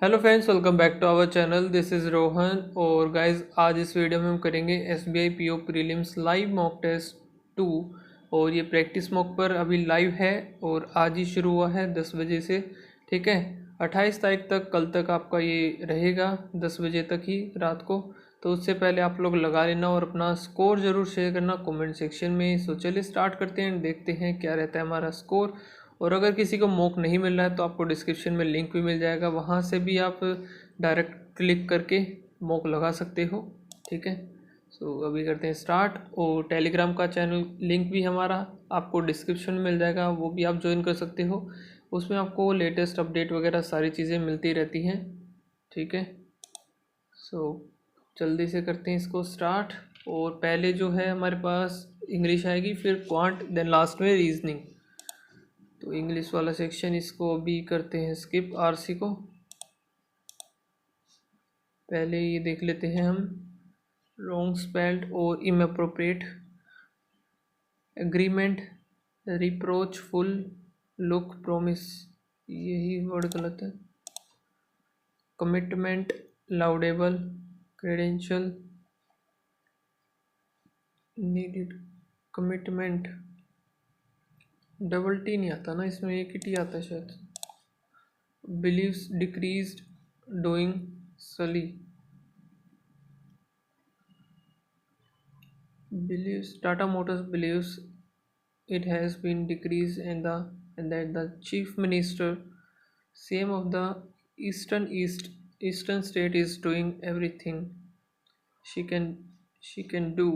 Hello friends, welcome back to our channel. This is Rohan. और guys, आज इस video में हम करेंगे SBI PO prelims live mock test 2। और ये प्रैक्टिस मॉक पर अभी लाइव है और आज ही शुरू हुआ है 10 बजे से। ठीक है, 28 तारीख तक, कल तक आपका ये रहेगा 10 बजे तक ही रात को। तो उससे पहले आप लोग लगा लेना और अपना स्कोर ज़रूर शेयर करना कमेंट सेक्शन में। सो चलिए स्टार्ट करते हैं, देखते हैं क्या रहता है हमारा स्कोर। और अगर किसी को मॉक नहीं मिल रहा है तो आपको डिस्क्रिप्शन में लिंक भी मिल जाएगा, वहाँ से भी आप डायरेक्ट क्लिक करके मॉक लगा सकते हो। ठीक है, सो अभी करते हैं स्टार्ट। और टेलीग्राम का चैनल लिंक भी हमारा आपको डिस्क्रिप्शन में मिल जाएगा, वो भी आप ज्वाइन कर सकते हो। उसमें आपको लेटेस्ट अपडेट वगैरह सारी चीज़ें मिलती रहती हैं। ठीक है, सो जल्दी से करते हैं इसको स्टार्ट। और पहले जो है हमारे पास इंग्लिश आएगी, फिर क्वांट, देन लास्ट में रीजनिंग। तो इंग्लिश वाला सेक्शन इसको अभी करते हैं स्किप, आरसी को। पहले ये देख लेते हैं हम, रॉन्ग स्पेल्ड और inappropriate, agreement, reproachful, look, promise, यही वर्ड गलत है। Commitment, laudable, credential, needed, commitment, double T नहीं आता ना इसमें, एक ही टी आता है शायद। बिलीव्स, डिक्रीज्ड, डूइंग, सली, believes, Tata Motors believes it has been decreased and that the chief minister same of the eastern state is doing everything she can she can do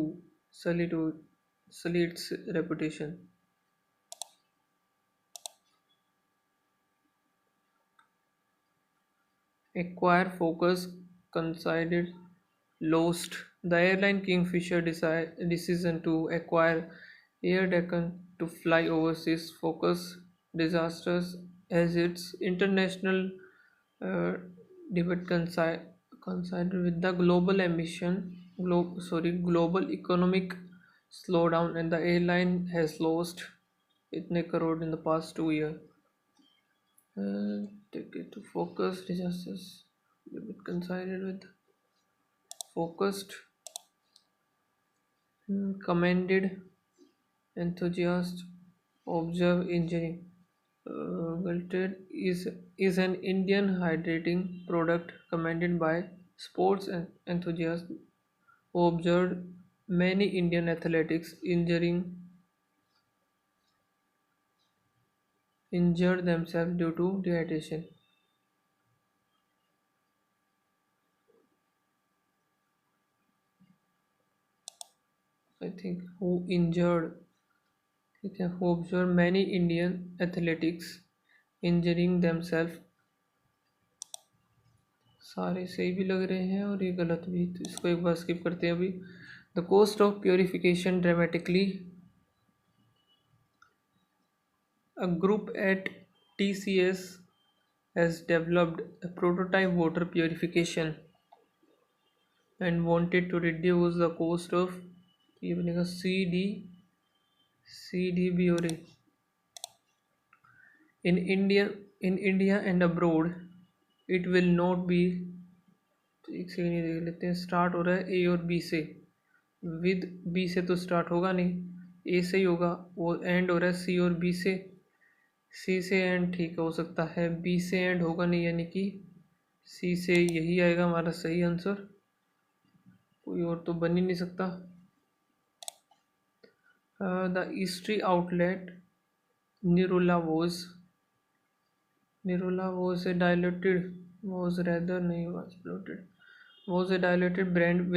to sully its reputation. Acquire, focus, considered, lost. The airline Kingfisher decision to acquire Air Deccan to fly overseas focus disasters as its international uh, debate coincided with the global global economic slowdown, and the airline has lost itne crore in the past 2 years. Take it to focus disasters. A bit coincided with focused, commended, enthusiast, observe, engineering. Gulted is an Indian hydrating product commended by sports enthusiasts who observed many Indian athletics injured themselves due to dehydration. I think who injured, ठीक है, who observed many Indian athletics injuring themselves। सारे सही भी लग रहे हैं और ये गलत भी, तो इसको एक बार स्किप करते हैं अभी। The cost of purification dramatically, a group at TCS has developed a prototype water purification and wanted to reduce the cost of, ये बनेगा CDBORE, in India and abroad. It will not be, एक second ये देख लेते हैं, start हो रहा है ए और बी से, विद बी से तो स्टार्ट होगा नहीं, ए से ही होगा। वो एंड हो रहा है सी और बी से, सी से एंड ठीक हो सकता है, बी से एंड होगा नहीं, यानी कि सी से यही आएगा हमारा सही आंसर, कोई और तो बन ही नहीं सकता। The eatery outlet Nirula was a dilated, was rather नहीं, was bloated, was a dilated brand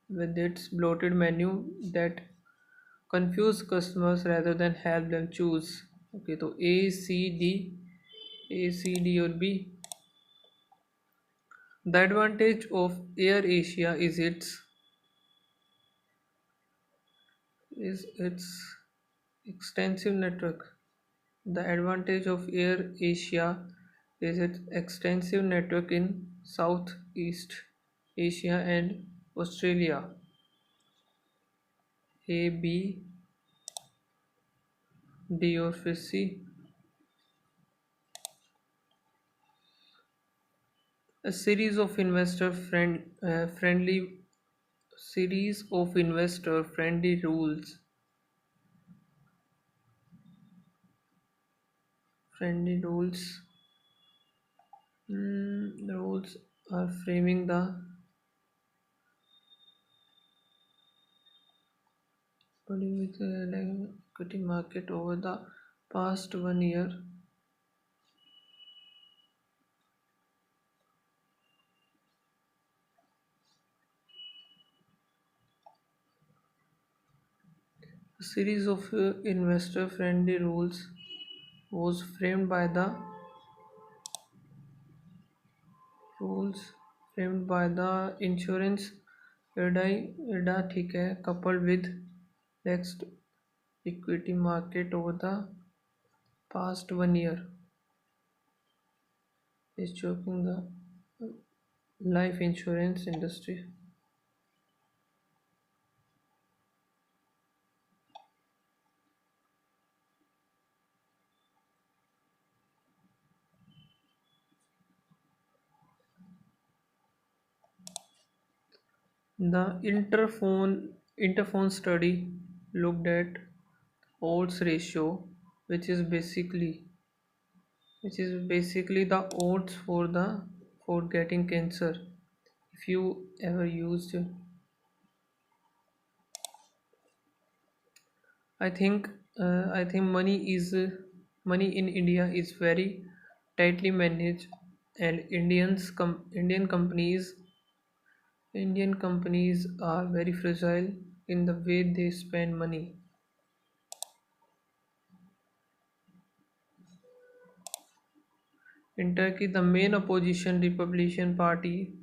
with its bloated menu that confuse customers rather than help them choose. Okay, तो A C D और B। The advantage of Air Asia is its extensive network. The advantage of Air Asia is its extensive network in Southeast Asia and Australia. A, B, D और फिर C। A series of investor friendly rules. The rules are framing the with the equity market over the past 1 year. A series of investor friendly rules was framed by the rules framed by the insurance IRDA ठीक है coupled with next equity market over the past 1 year is choking the life insurance industry. The Interphone study looked at odds ratio, which is basically the odds for getting cancer. If you ever used, I think money in India is very tightly managed, and Indian companies are very fragile in the way they spend money. In Turkey, the main opposition Republican Party,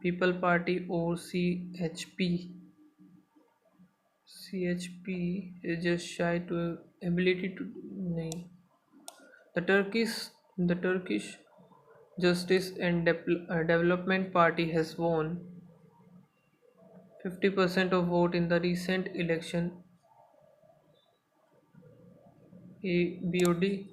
People Party or CHP is just shy to ability to nahi. The Turkish Justice and Development Party has won 50% of vote in the recent election. BOD.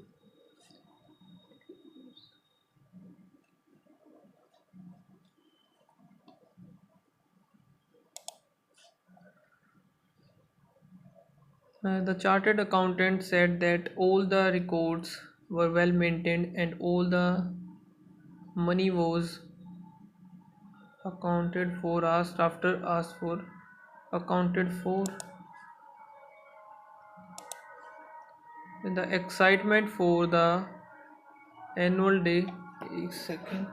The chartered accountant said that all the records were well maintained and all the money was accounted for asked for accounted for. The excitement for the annual day. एक second.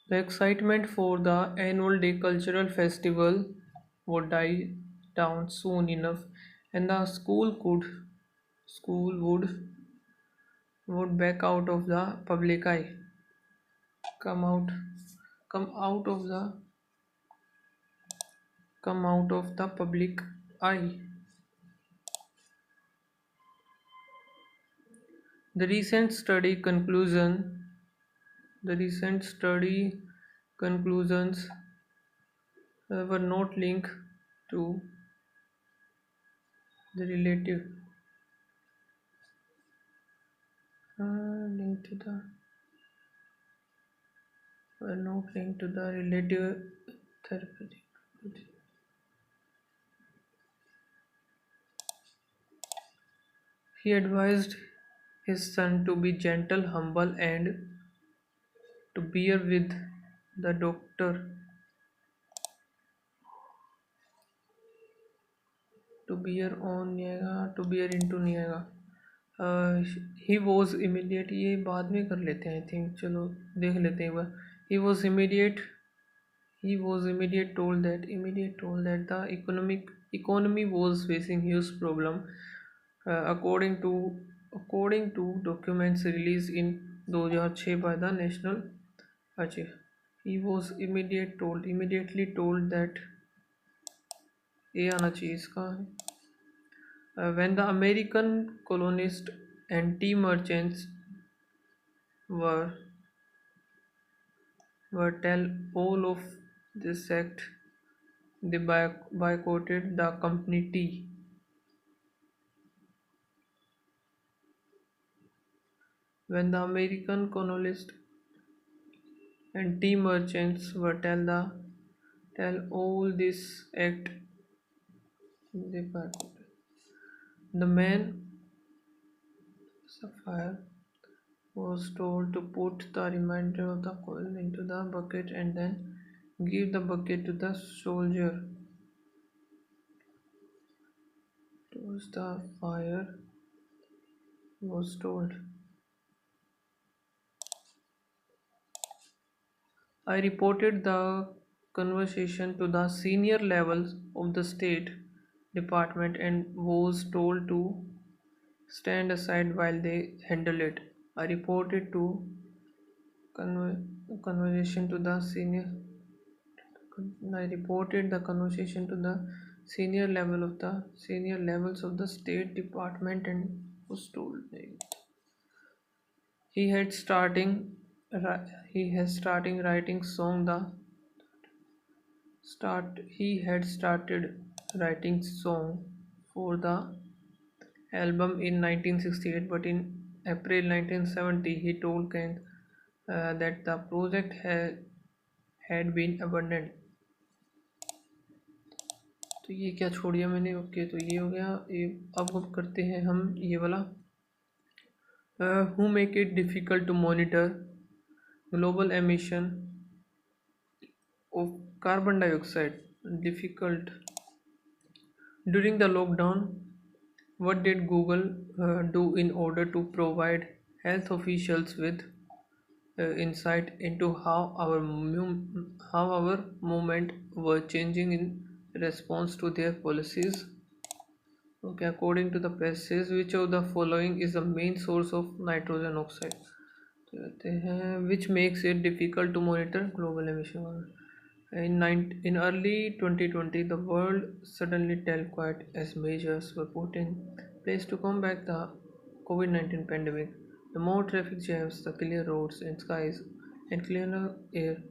The excitement for the annual day cultural festival would die down soon enough, and the school would back out of the public eye. Come out, come out of the come out of the public eye. The recent study conclusions were not linked to the relative linked to the were not linked to the relative therapeutic. He advised his son to be gentle, humble, and to bear with the doctor, to bear into निएगा. He was immediate. ये बाद में कर लेते हैं. I think चलो देख लेते हैं एक बार. He was immediate. Immediate told that the economy was facing huge problem. According to documents released in 2006 by the National Archive. He was immediately told that ये आना चाहिए इसका. When the American colonists and tea merchants were tell all of this sect. They boycotted the company tea. When the American colonists and tea merchants were tell all this act, they boycotted. The man Sapphire was told to put the remainder of the coal into the bucket and then give the bucket to the soldier. Towards the fire was told. I reported the conversation to the senior levels of the State Department and was told to stand aside while they handle it. I reported to conversation to the senior. I reported the conversation to the senior levels of the State Department and was told he had starting he has starting writing song the start he had started writing song for the album in 1968, but in April 1970 he told Kent that the project had been abandoned. तो ये क्या छोड़ दिया मैंने? Okay, तो ये हो गया। ये अब करते हैं हम ये वाला, who make it difficult to monitor global emission of carbon dioxide. Difficult during the lockdown. What did Google do in order to provide health officials with insight into how our movement were changing in response to their policies? Okay, according to the press says, which of the following is the main source of nitrogen oxide? तो कहते हैं which makes it difficult to monitor global emission. In early 2020, the world suddenly quite as measures were put in place to combat the COVID-19 pandemic. The more traffic jams, the clear roads and skies, and cleaner air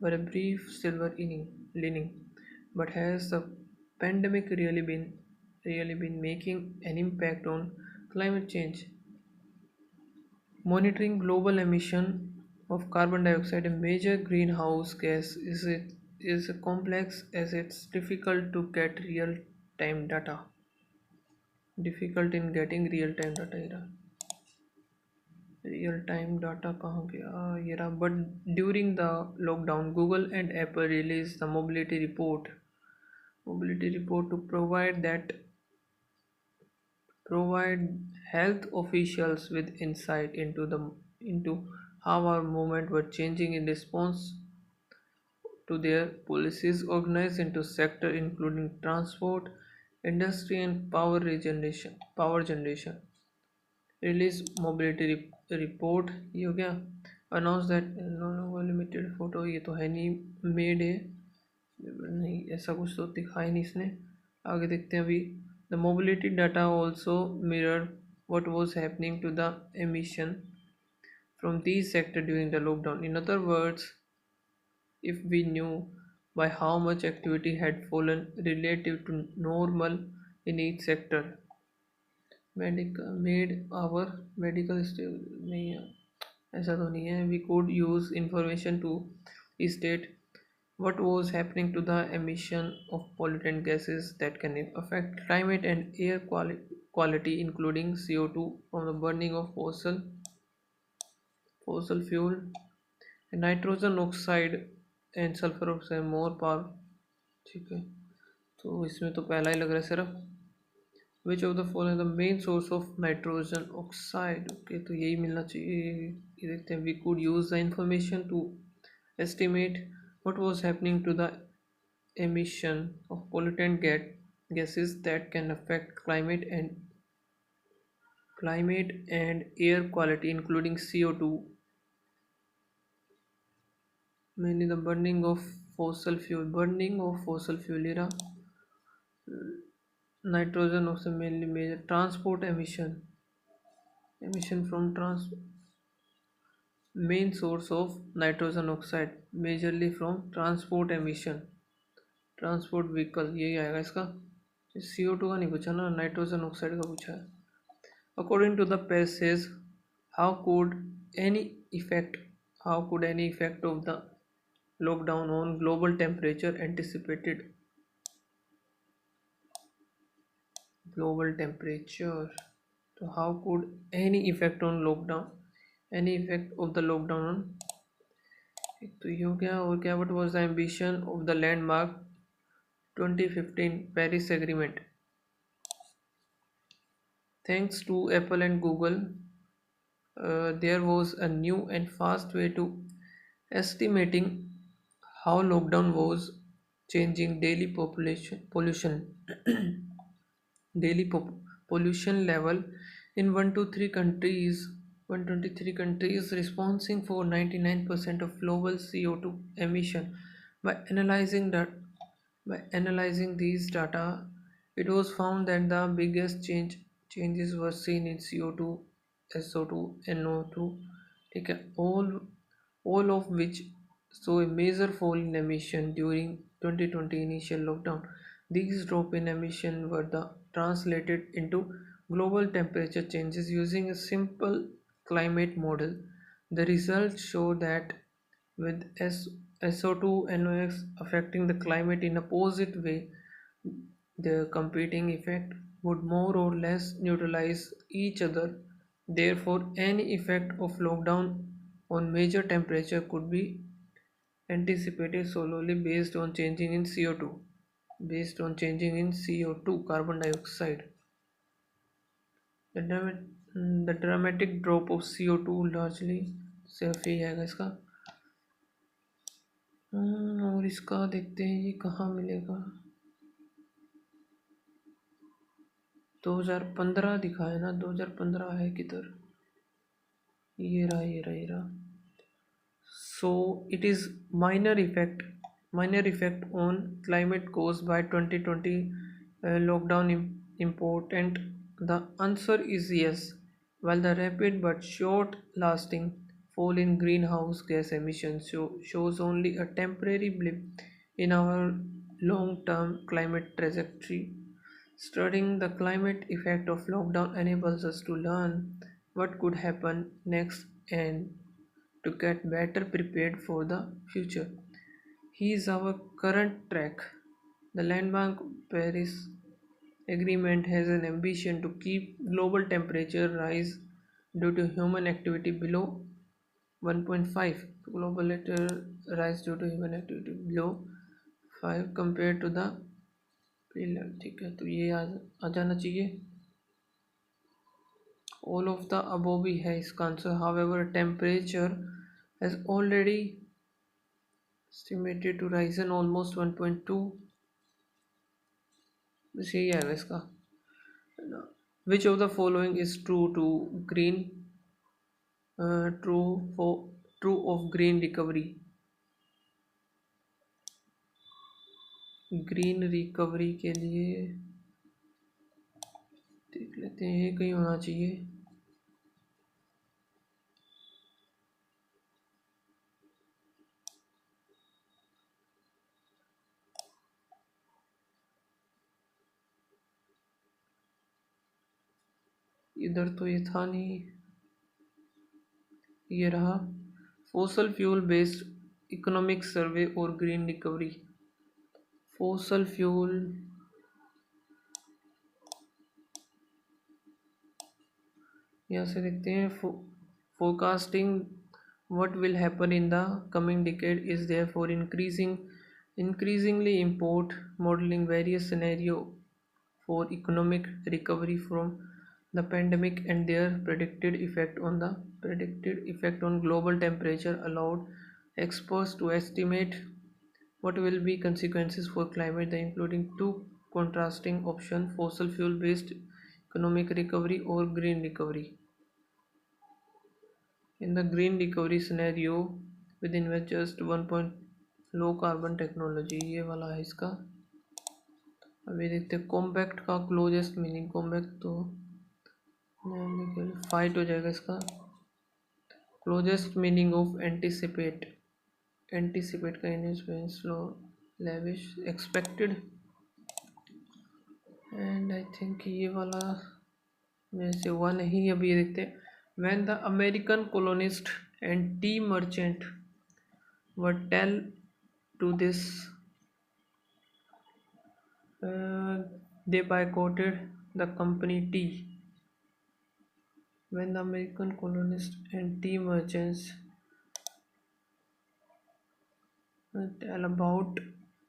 were a brief silver lining. But has the pandemic really been making an impact on climate change? Monitoring global emission of carbon dioxide, a major greenhouse gas, is complex as it's difficult to get real-time data. Difficult in getting real-time data. Real-time data कहाँ गया? ये रहा. But during the lockdown, Google and Apple released the mobility report. Mobility report to provide health officials with insight into how our movement were changing in response to their policies, organized into sector including transport, industry and power generation. Release mobility report, ये हो गया. Announce that no limited photo, ये तो है नहीं, made है नहीं, ऐसा कुछ तो दिखाया नहीं इसने. आगे देखते हैं अभी. The mobility data also mirrored what was happening to the emission from these sectors during the lockdown. In other words, if we knew by how much activity had fallen relative to normal in each sector, medical made our medical still नहीं है, ऐसा तो नहीं है. We could use information to state what was happening to the emission of pollutant gases that can affect climate and air quality, including CO2 from the burning of fossil fuel, and nitrogen oxide and sulfur oxide more power. ठीक है, तो इसमें तो पहला ही लग रहा है सिर्फ. Which of the following the main source of nitrogen oxide. Okay, तो यही मिलना चाहिए. ये देखते हैं. We could use the information to estimate what was happening to the emission of pollutant gases that can affect climate and air quality, including CO2, mainly the burning of fossil fuel era. Nitrogen also mainly major transport emission from main source of nitrogen oxide majorly from transport emission, transport vehicle, यही आएगा इसका। CO2 का नहीं पूछा ना, nitrogen oxide का पूछा है। According to the passage, how could any effect how could any effect of the lockdown on global temperature anticipated? Global temperature, so how could any effect on lockdown, any effect of the lockdown on, एक तो ये हो गया, और क्या, what was the ambition of the landmark 2015 Paris Agreement? Thanks to Apple and Google, there was a new and fast way to estimating how lockdown was changing daily population pollution daily pollution level in 123 countries. 123 countries responsible for 99% of global CO2 emission. By analyzing these data, it was found that the biggest changes were seen in CO2, SO2, NO2, ठीक है, all of which saw a major fall in emission during 2020 initial lockdown. These drop in emission were translated into global temperature changes using a simple climate model. The results show that with SO2 NOx affecting the climate in a positive way, the competing effect would more or less neutralize each other. Therefore, any effect of lockdown on major temperature could be anticipated solely based on changing in CO2, carbon dioxide. The dramatic drop of CO2 largely सिर्फ ही आएगा इसका। और इसका देखते हैं ये कहाँ मिलेगा। 2015 दिखाया ना, 2015 है किधर, ये रहा। So it is minor effect on climate caused by 2020 lockdown important. The answer is yes. While the rapid but short lasting fall in greenhouse gas emissions shows only a temporary blip in our long term climate trajectory, studying the climate effect of lockdown enables us to learn what could happen next and to get better prepared for the future. He is our current track. The landmark Paris Agreement has an ambition to keep global temperature rise due to human activity below 1.5. Global rise due to human activity below 5 compared to the pre-level. ठीक है, तो ये आ जाना चाहिए। All of the above भी है इसका answer. However, temperature has already estimated to rise in almost 1.2, बस यही आएगा इसका। Which of the following is true to green true of green recovery? Green recovery के लिए देख लेते हैं, ये कहीं होना चाहिए। इधर तो ये था नहीं, ये रहा। Fossil fuel based economic survey और ग्रीन रिकवरी। फोसल फ्यूल यहाँ से देखते हैं। Forecasting what will happen in the coming decade is therefore increasingly important. Modeling various scenarios for economic recovery from the pandemic and their predicted effect on global temperature allowed experts to estimate what will be consequences for climate, including two contrasting options: fossil fuel based economic recovery or green recovery. In the green recovery scenario, with invest just 1 low carbon technology, ये वाला है इसका। अभी देखते हैं compact का closest meaning. Compact तो fight हो जाएगा इसका। Closest meaning of anticipate, anticipate का इंग्लिश में slow, lavish, expected. And I think ये वाला में से हुआ नहीं। अभी ये देखते हैं। When the American colonist and tea merchant were tell to this they boycotted the company tea. When the American colonists and tea merchants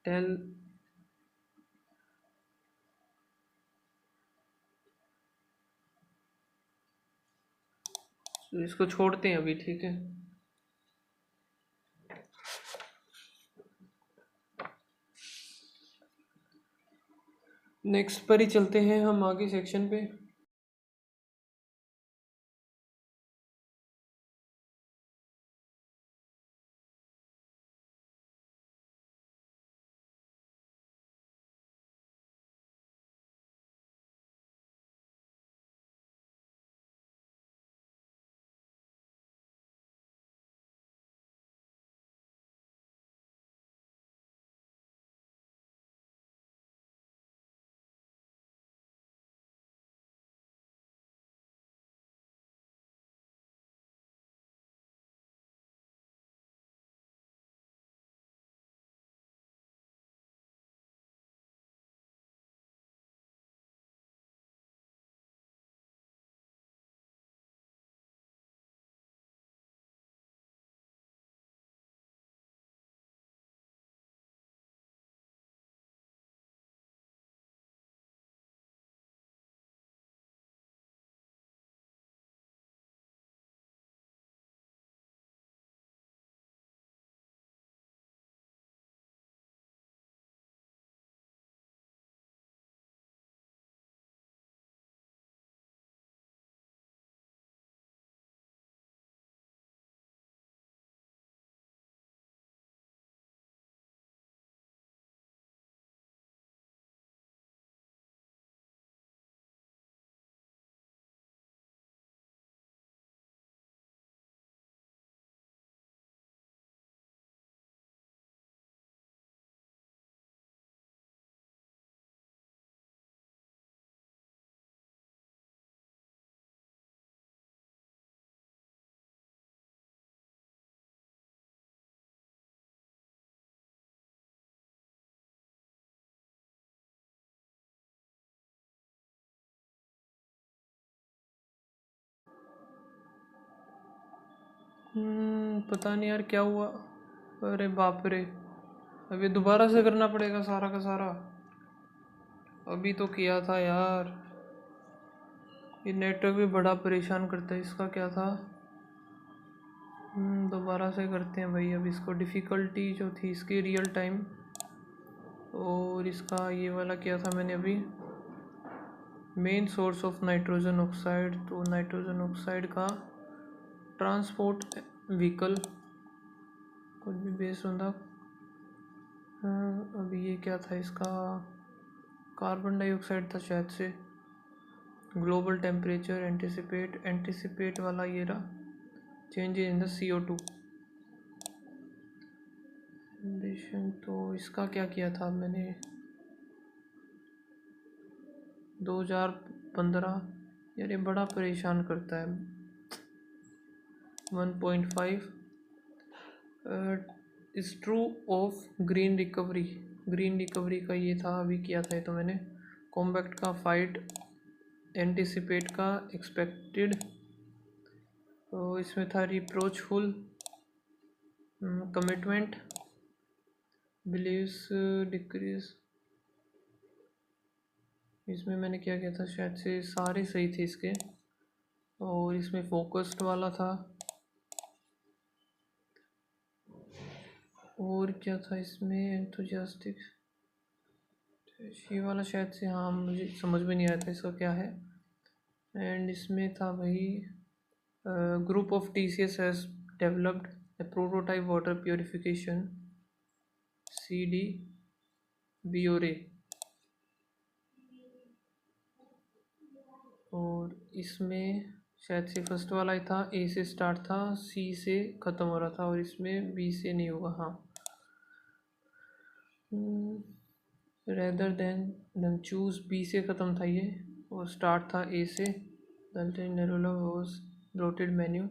tell तो इसको छोड़ते हैं अभी, ठीक है। नेक्स्ट पर ही चलते हैं हम आगे सेक्शन पे। पता नहीं यार क्या हुआ। अरे बाप रे, अभी दोबारा से करना पड़ेगा सारा का सारा। अभी तो किया था यार। ये नेटवर्क भी बड़ा परेशान करता है। इसका क्या था? दोबारा से करते हैं भाई। अब इसको डिफ़िकल्टी जो थी इसकी रियल टाइम, और इसका ये वाला किया था मैंने अभी, main source of nitrogen oxide. तो नाइट्रोजन ऑक्साइड का ट्रांसपोर्ट व्हीकल कुछ भी बेस्ड ऑन द, अभी ये क्या था इसका? कार्बन डाइऑक्साइड था शायद से। ग्लोबल टेम्परेचर एंटिसिपेट वाला ये रहा, change in the CO2 ambition. तो इसका क्या किया था मैंने? 2015। यार ये बड़ा परेशान करता है। 1.5 is true of green recovery का ये था, अभी किया था ये तो मैंने। कॉम्बैक्ट का फाइट, एंटिसिपेट का एक्सपेक्टेड, तो इसमें था रिप्रोचफुल, कमिटमेंट, बिलीव्स डिक्रीज। इसमें मैंने क्या किया था? शायद से सारे सही थे इसके। और इसमें फोकस्ड वाला था। और क्या था इसमें? एंथुजियास्टिक, ये वाला शायद से, हाँ मुझे समझ में नहीं आया था इसका क्या है। एंड इसमें था भाई, group of TCS has developed A prototype water purification CDBORE। और इसमें शायद से फर्स्ट वाला ही था, ए से स्टार्ट था, सी से ख़त्म हो रहा था, और इसमें बी से नहीं होगा। हाँ, रेदर देन चूज, बी से ख़त्म था ये, और स्टार्ट था ए से। Nirula was bloated menu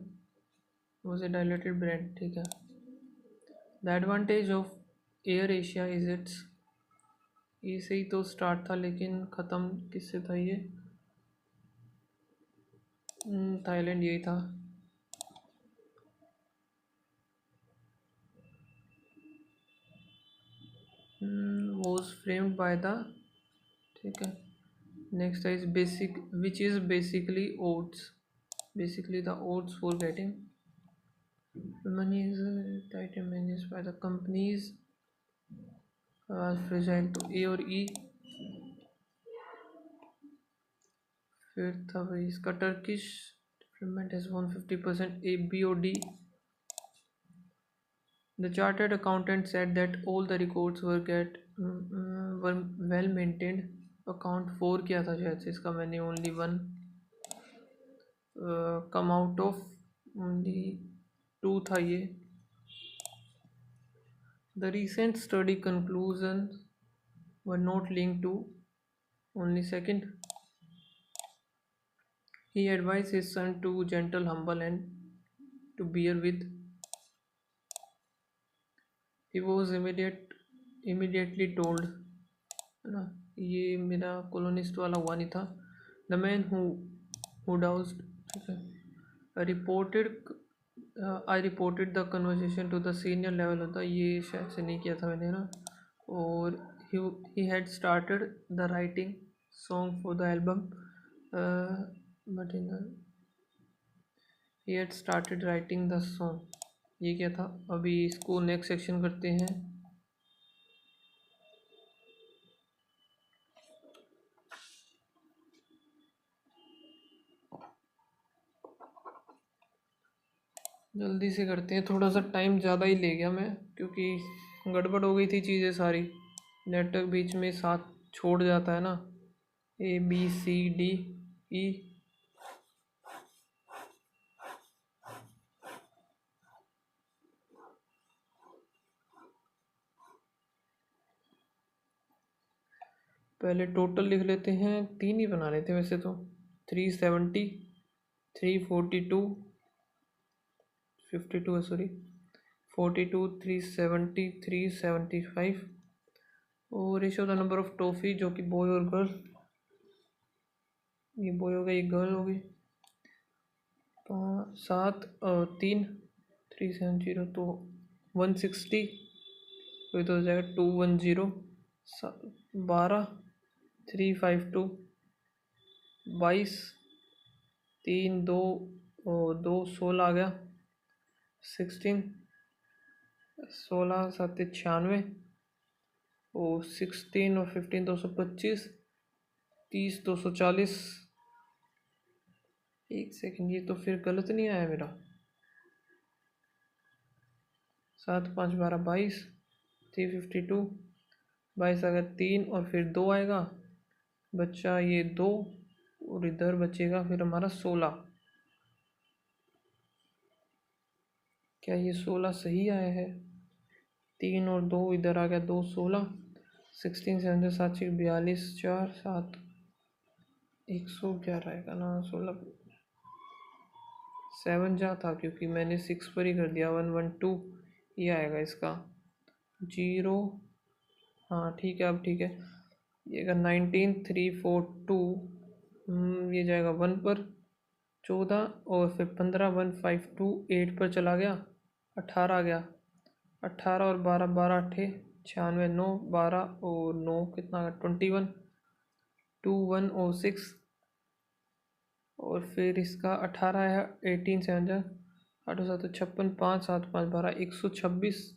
was a dilated brand, ठीक है। The advantage of Air Asia is its, A से ही तो स्टार्ट था, लेकिन ख़त्म किससे था ये? थाईलैंड, यही था। वॉज फ्रेम्ड बाय द, ठीक है। Next is basic, which is basically oats, basically the odds for getting money is tightly managed by the companies fragile to A और E। फिर था भाई इसका Turkish development has 150% A, B और D। The chartered accountant said that all the records were well maintained। Account 4 किया था शायद से इसका मैंने, only 1 come out of only 2 था ये। The recent study conclusions were not linked to only second। He advised his son to gentle, humble and to bear with। He was immediately told, है ना, ये मेरा कॉलोनिस्ट वाला हुआ नहीं था। The man who doused, ठीक है। I reported the conversation to the senior level होता, ये शायद से नहीं किया था मैंने ना। और he had started the writing song for the album, but he had started writing the song, ये क्या था। अभी इसको नेक्स्ट सेक्शन करते हैं। जल्दी से करते हैं, थोड़ा सा टाइम ज़्यादा ही ले गया मैं, क्योंकि गड़बड़ हो गई थी चीज़ें सारी, नेटवर्क बीच में साथ छोड़ जाता है ना। A B C D E, पहले टोटल लिख लेते हैं, 3 ही बना रहे थे वैसे तो। 370, 342, 52 है सॉरी, 42, 370, 375। और ratio the number of toffee, जो कि बॉय और गर्ल, ये बॉय हो गया, ये गर्ल हो गई। 7 और 3, 370, तो 160, कोई तो हो जाएगा 210। 12, 352, 22, 3 2 और 2 16 आ गया। 16, 16 7 96, और 16 और 15 225, 30 240। एक सेकंड, ये तो फिर गलत नहीं आया मेरा। 7 5 12 22, 352, 22 अगर 3 और फिर 2 आएगा, बच्चा ये 2, और इधर बचेगा फिर हमारा 16। क्या ये 16 सही आया है? 3 और 2 इधर आ गया, 2 16। 16 7 7 42, 4 7 111 आएगा ना। 16 7 जा था, क्योंकि मैंने 6 पर ही कर दिया। 112 ये आएगा इसका। 0, हाँ ठीक है, अब ठीक है। ये अगर 19 342, ये जाएगा 1 पर। 14 और फिर 15, 152 8 पर चला गया, 18 आ गया। 18 और 12 12 अट्ठे 96, 9 12 और 9 कितना आ गया, 21, 2 1 और 6, और फिर इसका 18 है। 18 7 जा 8 7 56, 5 7 5 12 126,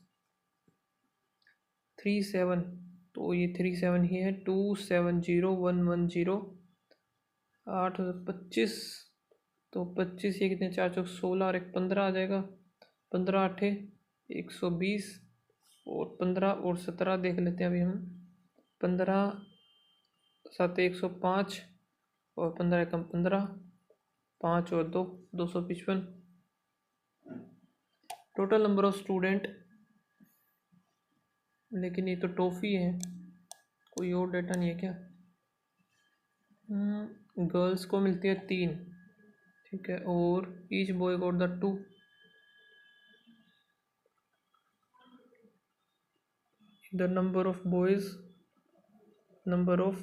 37, तो ये 37 ही है। 270110, 8 25, तो 25 ये कितने, 4 चौक 16 और एक 15 आ जाएगा। 15 अट्ठे 120, और 15 और 17 देख लेते हैं अभी हम। 15 7 105, और 15 एकम 15, 5 और 2 255। टोटल नंबर ऑफ स्टूडेंट, लेकिन ये तो टॉफ़ी है, कोई और डाटा नहीं है क्या? गर्ल्स को मिलती है 3, ठीक है, और ईच बॉय गॉट द 2। इधर number of boys, number of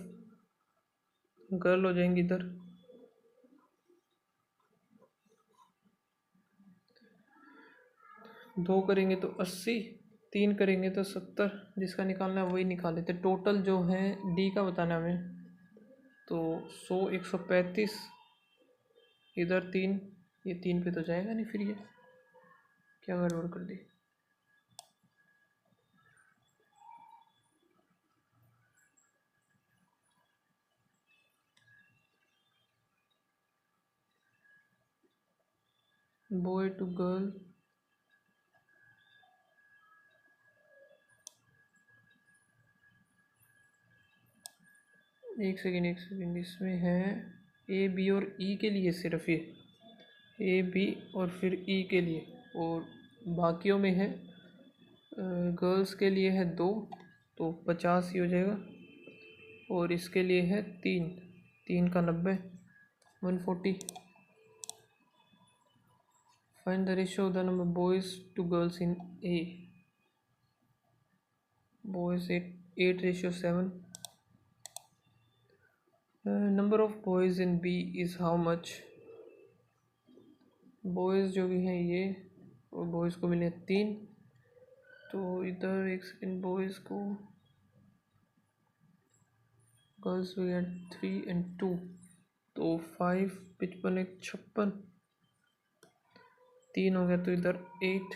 girl हो जाएंगी इधर। दो करेंगे तो 80, 3 करेंगे तो 70, जिसका निकालना है वही निकाल लेते। टोटल जो है डी का बताना है हमें, तो 100 135, इधर 3, ये 3 पे तो जाएगा नहीं, फिर ये क्या गड़बड़ कर दी। बॉय टू गर्ल, एक सेकेंड, इसमें है ए बी और ई के लिए सिर्फ ये, ए बी और फिर ई के लिए, और बाकियों में है गर्ल्स के लिए है 2, तो 50 ही हो जाएगा, और इसके लिए है 3, 3 का 90, 140। Find the ratio of the number boys to girls in A. Boys 8:7। Number of boys in B is how much. Boys जो भी हैं ये, और बॉयज़ को मिले 3, तो इधर एक सेकेंड, बॉयज़ को, गर्ल्स वी गेट 3 and 2, तो 5, 55, 56, 3 हो गया, तो इधर 8।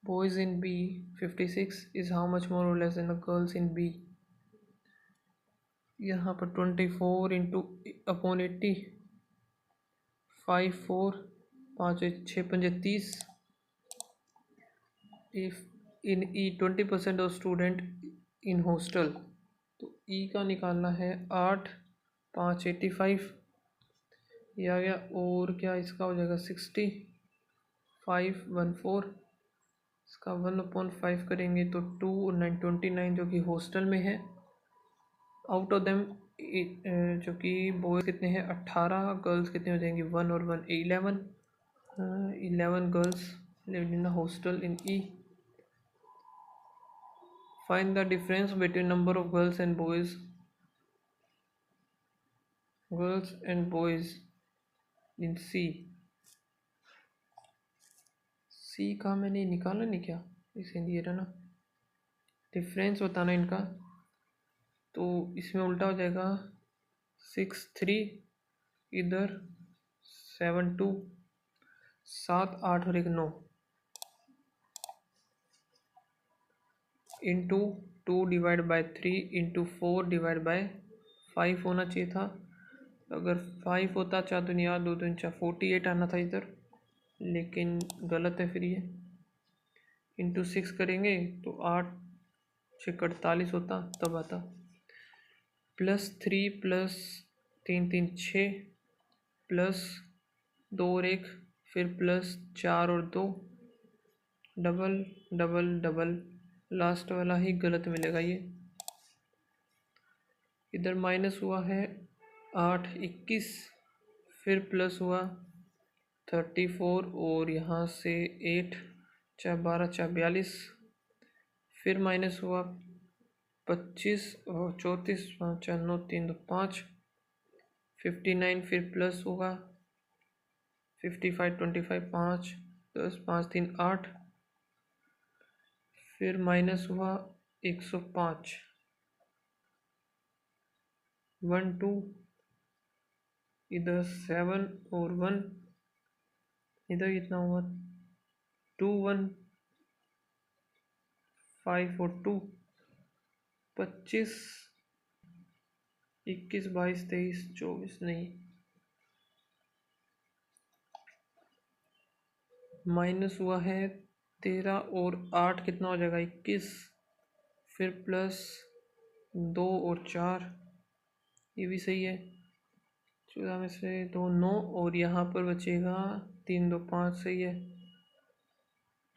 Boys in B 56 is how much more or less than the girls in B. यहाँ पर 24 into upon 80, 5 4 5 6 5 30। If in E 20% of student in hostel, तो ई का निकालना है 8 5 85, ये आ गया। और क्या इसका हो जाएगा 60 5 1 4, इसका 1/5 करेंगे तो 2 और 9 29, जो कि हॉस्टल में है। आउट ऑफ देम जो कि बॉयज़ कितने हैं 18, गर्ल्स कितने हो जाएंगी 1 और 1 11, 11 girls live in the hostel in E. Find the difference between number of girls and boys, girls and boys in C. C का मैंने निकाला नहीं क्या, इसे दिए रहा ना, डिफरेंस बताना इनका, तो इसमें उल्टा हो जाएगा 6 3, इधर 7 2, 7 8 और 1 9, into 2 divide by 3 into 4 divide by 5 होना चाहिए था। अगर 5 होता 4 दुनिया 2 दूनी 4, 48 आना था इधर, लेकिन गलत है। फिर ये इंटू 6 करेंगे तो 8 6 48 होता, तब आता +3 प्लस 3 3 6 प्लस 2 और 1, फिर +4 और 2, डबल डबल डबल, लास्ट वाला ही गलत मिलेगा ये। इधर माइनस हुआ है 8 21, फिर प्लस हुआ 34, और यहाँ से 8 4 12 4 42, फिर माइनस हुआ 25 और 34, 5 4 9 3 2 5, 59, फिर प्लस होगा 55 25, 5 10 5 3 8, फिर माइनस हुआ 105, 1 2, इधर 7 और 1, इधर कितना हुआ 2 1 5 और 2, 25 21 22 23 24, नहीं, माइनस हुआ है 13 और 8, कितना हो जाएगा 21, फिर प्लस 2 और 4, ये भी सही है, 14 में से 2 9, और यहाँ पर बचेगा 3 2 5, सही है।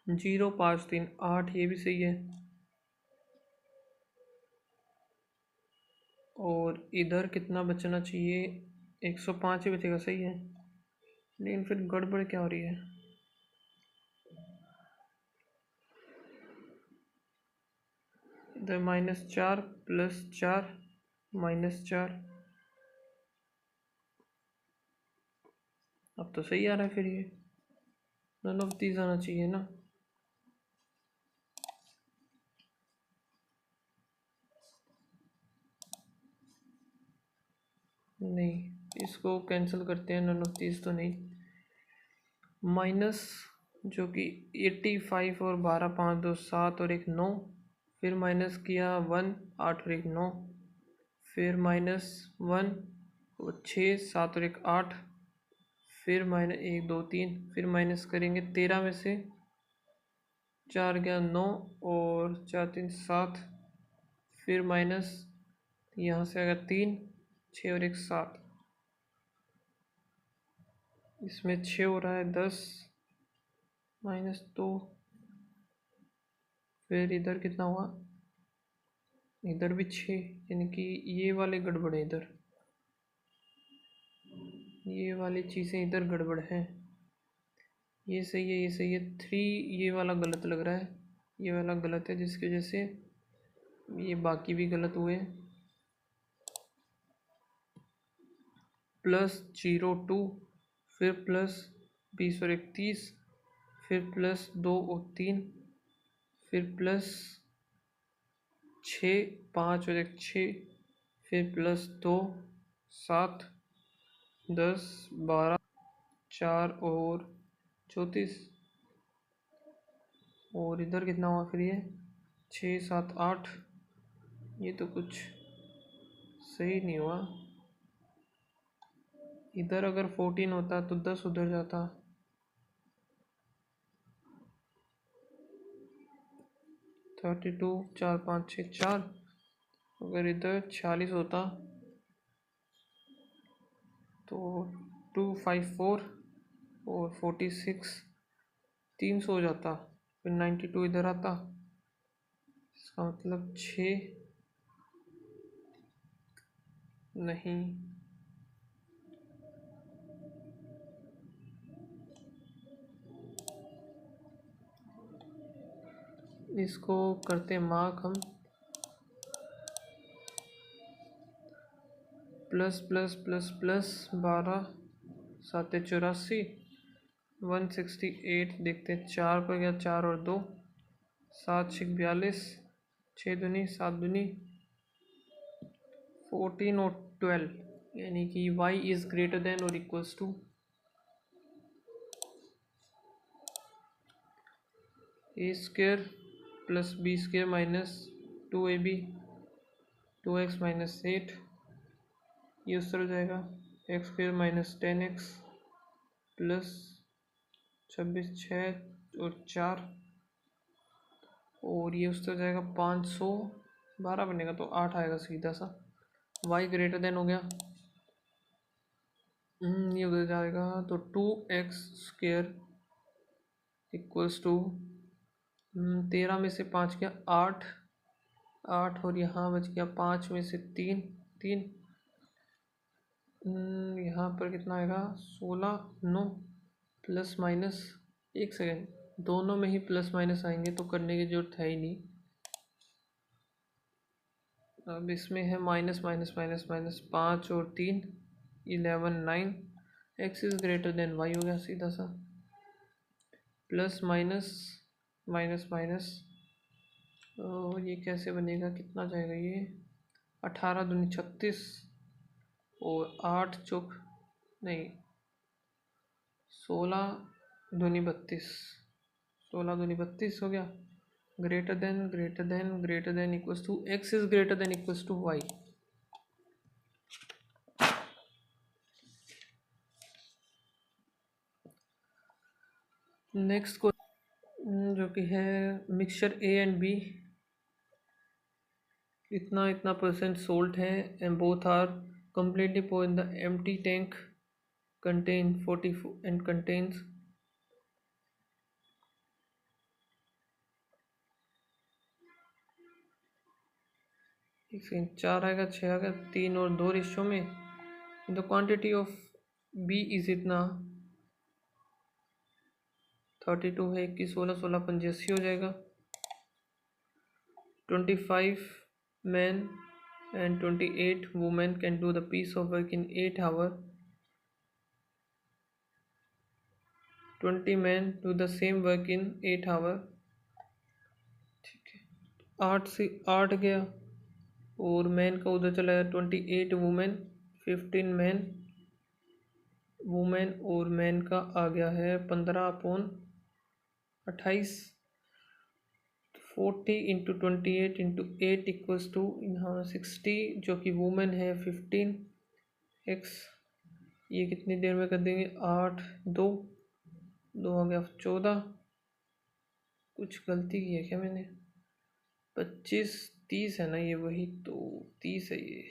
0 5 3 8, ये भी सही है। और इधर कितना बचना चाहिए? 105 ही बचेगा, सही है। लेकिन फिर गड़बड़ क्या हो रही है? इधर -4 +4 -4, अब तो सही आ रहा है। फिर ये नन ऑफ दीज आना चाहिए ना। नहीं, इसको कैंसिल करते हैं, नन ऑफ दीज तो नहीं। माइनस जो कि 85 और 12 5 2 7 और 1 9, फिर माइनस किया 1 8 और 1 9, फिर -1 और 6 7 और 1 8, फिर -1 2 3, फिर माइनस करेंगे 13 में से 4 गया 9 और 4 3 7, फिर माइनस यहाँ से आएगा 3 6 और 1 7, इसमें 6 हो रहा है 10 -2, फिर इधर कितना हुआ? इधर भी 6, यानी कि ये वाले गड़बड़ है। इधर ये वाली चीज़ें इधर गड़बड़ हैं। ये सही है, ये सही है। 3 ये वाला गलत लग रहा है, ये वाला गलत है, जिसकी वजह से ये बाकी भी गलत हुए। +02, फिर +20 और 31, फिर +2 और 3, फिर +6 5 और 1 6, फिर +2 7 10 12 4 और 34, और इधर कितना हुआ फिर? ये 6 7 8, ये तो कुछ सही नहीं हुआ। इधर अगर 14 होता तो 10 उधर जाता। 32 4 5 6 4, अगर इधर 46 होता तो 254 और 46 300 हो जाता, फिर 92 इधर आता। इसका मतलब 6 नहीं, इसको करते हैं मार्क हम। प्लस प्लस प्लस प्लस 12 7 84 168, देखते हैं 4 पर गया, 4 और 2 7 6 42, 6 दूनी 7 दूनी 14 और 12, यानी कि y इज़ ग्रेटर देन और equals to a² + b² - 2ab 2x - 8, ये उस तरह जाएगा। x² - 10x + 26 6 और 4, और ये उस तरह जाएगा। 512 बनेगा तो 8 आएगा सीधा सा। y ग्रेटर देन हो गया, ये उधर जाएगा तो 2x² = 13 में से 5 गया 8 8, और यहाँ बच गया 5 में से 3 3, यहाँ पर कितना आएगा? 16 9 प्लस माइनस, एक सेकेंड, दोनों में ही प्लस माइनस आएंगे तो करने की जरूरत है ही नहीं। अब इसमें है माइनस माइनस माइनस माइनस, 5 और 3 11 9, x is greater than y हो गया सीधा सा। प्लस माइनस माइनस माइनस, और ये कैसे बनेगा? कितना जाएगा ये? 18 दूनी 36 और 8 चौक नहीं 16 दूनी 32, 16 दूनी 32 हो गया। Greater than equals to x is greater than equals to y। Next question जो कि है मिक्सचर a एंड b, इतना इतना % सोल्ट है and both are Completely pour in the empty tank. Contain 44 and contains एक सेकेंड, 4 आएगा, 6 आएगा, 3 और 2 रेशो में। The quantity of B is इतना 32 है, 21 16 16 85 हो जाएगा। 25 men and 28 women can do the piece of work in 8 hours. 20 men do the same work in 8 hours. ठीक है, 8 से 8 गया और मैन का उधर चला गया 28 वुमेन, 15 मैन, वुमेन और मैन का आ गया है 15/28। 40 इंटू 28 इंटू 8 इक्वल्स टू यहाँ 60, जो कि वुमेन है 15x। ये कितनी देर में कर देंगे? 8 2 2 आ गया 14। कुछ गलती की है क्या मैंने? 25 30 है ना ये, वही तो 30 है ये।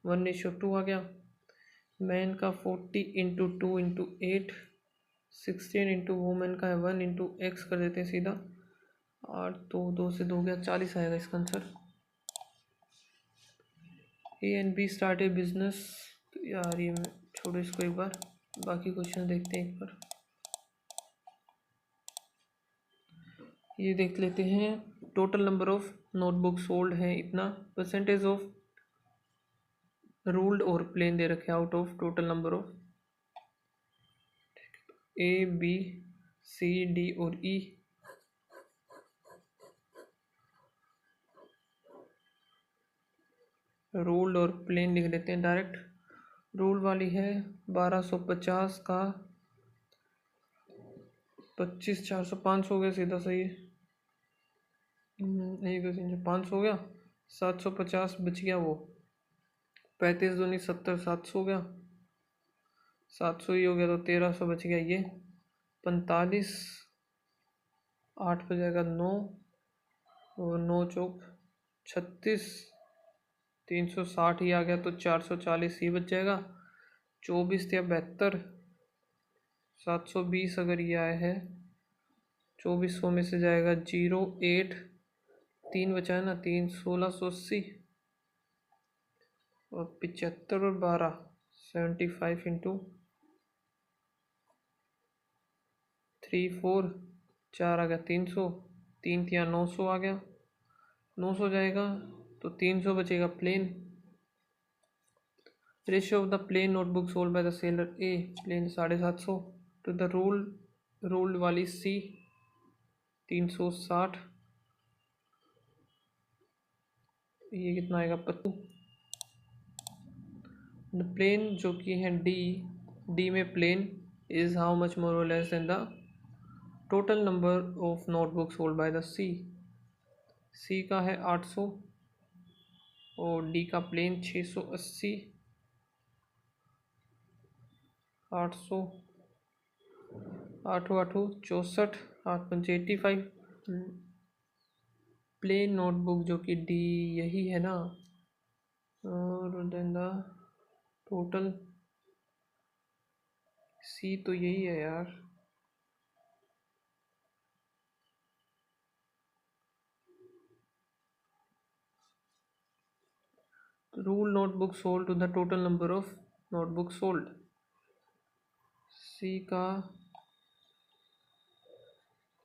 1:2 आ गया। मैन का 40 इंटू 2 इंटू 8, 16 इंटू वुमेन का है 1 इंटू एक्स कर देते हैं सीधा। 8 2 2 से 2 गया, 40 आएगा इसका answer. A and B start a business. तो यार ये छोड़ो इसको, एक बार बाकी क्वेश्चन देखते हैं एक बार। ये देख लेते हैं। Total number of notebook sold है इतना, परसेंटेज ऑफ रूल्ड और प्लेन दे रखे out of total number of A B C D और ई। रूल्ड और प्लेन लिख लेते हैं डायरेक्ट। रूल वाली है 1250 का 25 400 500 हो गया सीधा, सही है। 1 2 3 4 500 हो गया। 750 बच गया, वो 35 दूनी 70 700 हो गया। 700 ही हो गया तो 1300 बच गया। ये 45 8 पर जाएगा 9 और 9 चौक 36, 360 ही आ गया तो 440 ही बच जाएगा। 24 या 72, 720 अगर ये आया है 2400 में से जाएगा 0 8, 3 बचा है ना, 3 1680 और 75 और 12 75 इंटू 3 4 4 आ गया 300, 3 3 900 आ गया। 900 जाएगा तो 300 बचेगा plain. Ratio of the plain notebook sold by the seller A, plain 750 to the ruled वाली सी 360। ये कितना आएगा 25। द प्लेन जो कि है डी में plain is how much more or less than the total number of notebook sold by the C का है 800 और डी का प्लेन 680। 800 8 8 64, 8 5 85। प्लेन नोटबुक जो कि डी यही है ना, और देन द टोटल सी तो यही है यार। Rule notebook sold to the total number of notebook sold. C का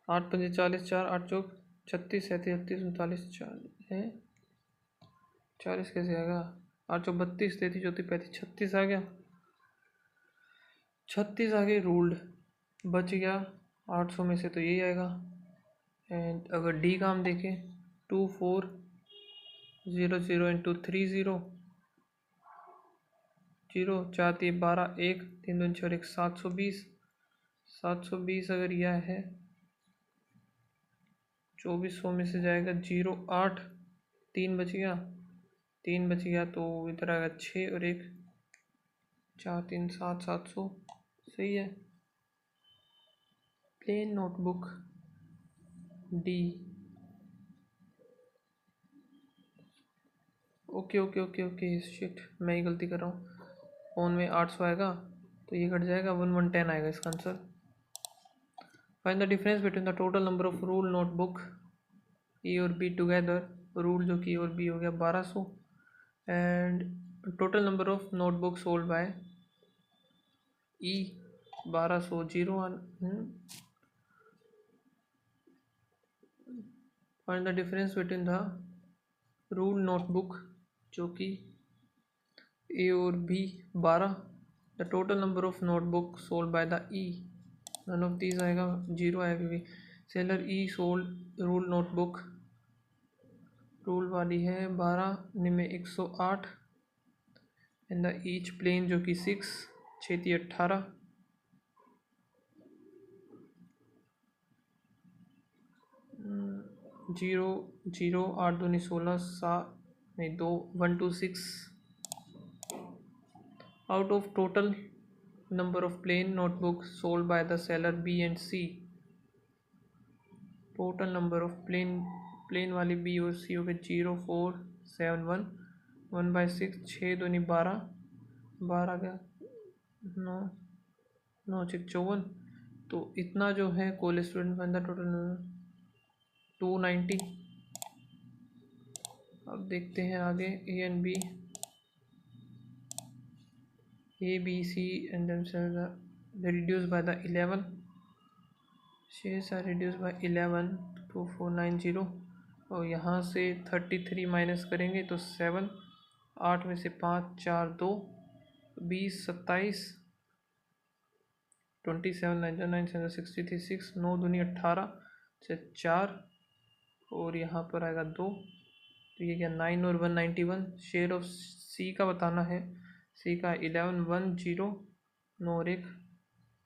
8 5 40 4 8 चौक 36 37 38 39 40 है। 40 कैसे आएगा? 8 चौक 32 33 34 35 36 आ गया। 36 आ गई रूल्ड, बच गया 800 में से तो यही आएगा। एंड अगर डी का हम देखें 2 4 0 0 इंटू 3 0 0 4 3 12 1 3 2 4 1 720। 720 अगर यह है 2400 में से जाएगा 0 8, 3 बच गया। 3 बच गया तो इधर आएगा 6 और 1 4 3 7 700, सही है। Plain notebook D okay okay okay okay, shit मैं ही गलती कर रहा हूँ। फ़ोन में 800 आएगा तो ये कट जाएगा, 1110 आएगा इसका answer. Find the difference between the total number of rule notebook A और बी टुगेदर। रूल जो कि ए और बी हो गया 1200 and total number of notebook sold by E 1200 zero. Find the difference between the rule notebook जो कि A और B 12, the total number of notebook sold by the E. None of these आएगा, zero आएगा क्योंकि seller E sold rule notebook, rule वाली है 12 में 108 and the each plane जो कि 6 6 18 जीरो जीरो 8 दूनी 16 7 नहीं 2 126 out of total number of plain notebooks sold by the seller B and C। total number of plain वाली B और C हो गए 0471 1/6 6 दूनी 12 12 क्या 9 9 6 54, तो इतना जो है कॉलेज स्टूडेंट का अंदर टोटल 290। अब देखते हैं आगे A and B, A B C and they reduced by the 11, shares are reduced by 11 2490। और यहाँ से 33 माइनस करेंगे तो 7, 8 में से 5 4 2 20 27 27 9 7 63 6 9 दूनी 18 से 4 और यहाँ पर आएगा 2, तो ये क्या 9 और 191। शेयर ऑफ सी का बताना है, सी का 11 1 0 9 और 1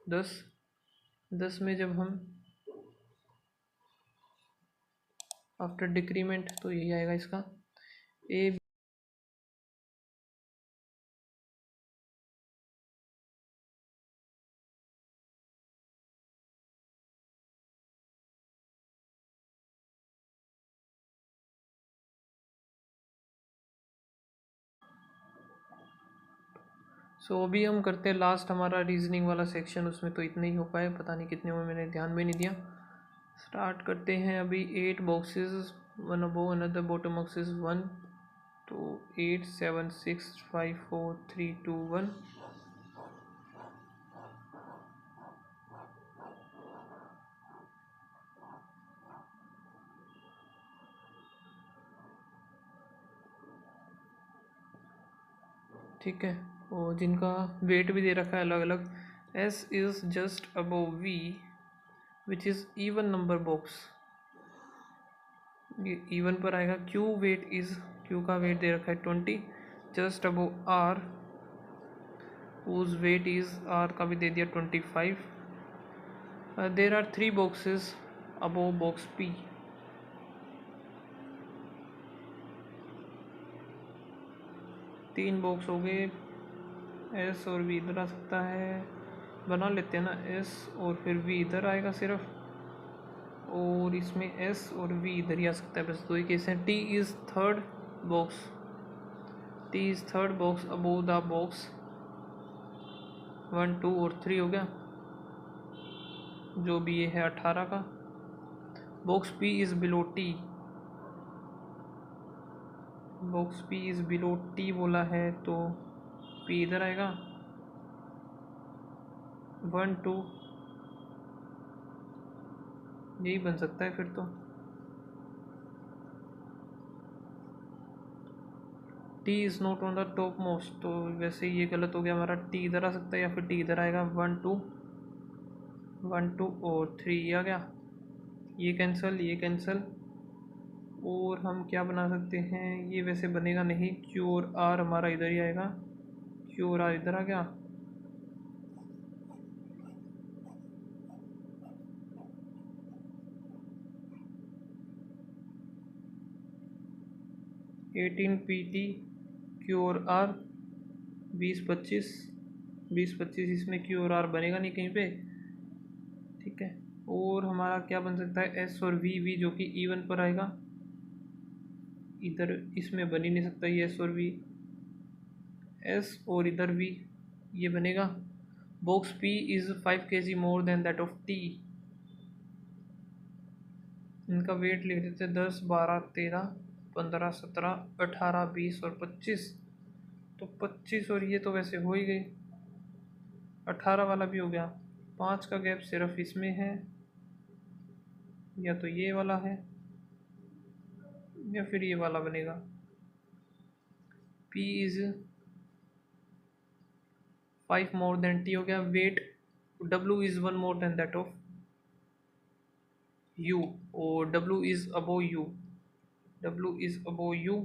10 10 में जब हम आफ्टर डिक्रीमेंट तो यही आएगा इसका ए। सो अभी हम करते हैं लास्ट हमारा रीजनिंग वाला सेक्शन, उसमें तो इतने ही हो पाए, पता नहीं कितने हुए, मैंने ध्यान भी नहीं दिया। स्टार्ट करते हैं अभी 8 boxes, one above another bottom boxes 1, तो 8 7 6 5 4 3 2 1। ठीक है, और जिनका वेट भी दे रखा है अलग अलग, S is just above V which is even number box, ये इवन पर आएगा। क्यू वेट इज़, क्यू का वेट दे रखा है 20 just above R whose weight is, R का भी दे दिया 25। There are 3 boxes above box P, तीन बॉक्स हो गए। एस और वी इधर आ सकता है, बना लेते हैं ना, एस और फिर वी इधर आएगा सिर्फ, और इसमें एस और वी इधर ही आ सकता है, बस दो ही केस हैं। T is third box, T is third box above the box 1 2 और 3 हो गया, जो भी ये है 18 का। Box P is below T, box P is below T बोला है तो पी इधर आएगा 1 2, यही बन सकता है फिर तो। T is not on the top most, तो वैसे ये गलत हो गया हमारा, टी इधर आ सकता है या फिर टी इधर आएगा 1 2 1 2 और 3 ये आ गया, ये कैंसिल ये कैंसिल। और हम क्या बना सकते हैं, ये वैसे बनेगा नहीं, क्यू और आर हमारा इधर ही आएगा, क्यू और आर इधर आ गया। एटीन पी टी क्यू और आर 20 25 20 25, इसमें क्यू और आर बनेगा नहीं कहीं पे, ठीक है। और हमारा क्या बन सकता है, एस और वी, वी जो कि इवन पर आएगा, इधर इसमें बन ही नहीं सकता ये एस और वी, एस और इधर वी, ये बनेगा। Box P is 5 kg more than that of T. इनका वेट लिख देते 10, 12, 13, 15, 17, 18, 20 और 25। तो 25 और ये तो वैसे हो ही गई, 18 वाला भी हो गया। 5 का गैप सिर्फ इसमें है, या तो ये वाला है या फिर ये वाला बनेगा। P is 5 more than T हो गया। Weight W is 1 more than that of U, और W is above U, W is above U।